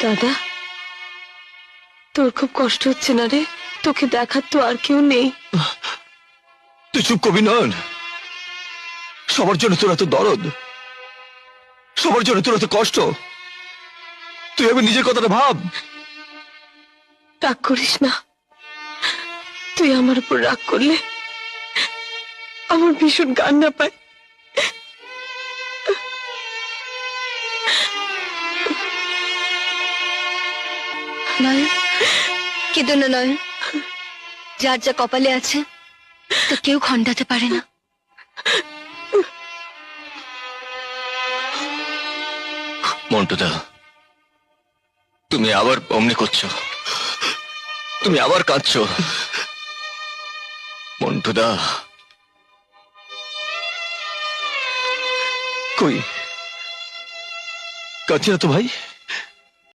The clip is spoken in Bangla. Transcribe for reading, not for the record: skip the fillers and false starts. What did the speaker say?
দাদা, তোর খুব কষ্ট হচ্ছে না রে? তোকে দেখার তো আর কেউ নেই। তুই চুপ করবি নয়ন। সবার জন্য তোর এত দরদ, সবার জন্য তোর এত কষ্ট। তুই এবার নিজের কথাটা ভাব। রাগ করিস না। তুই আমার উপর রাগ করলে আমার ভীষণ কান্না পায়। নয়ন, কেঁদো না নয়ন। যার যা কপালে আছে তা কেউ খণ্ডাতে পারে না। মন্টুদা, তুমি আবার অমনি করছো, তুমি আবার কাঁদছো। মন্টুদা, কই কাঁদছি না তো ভাই।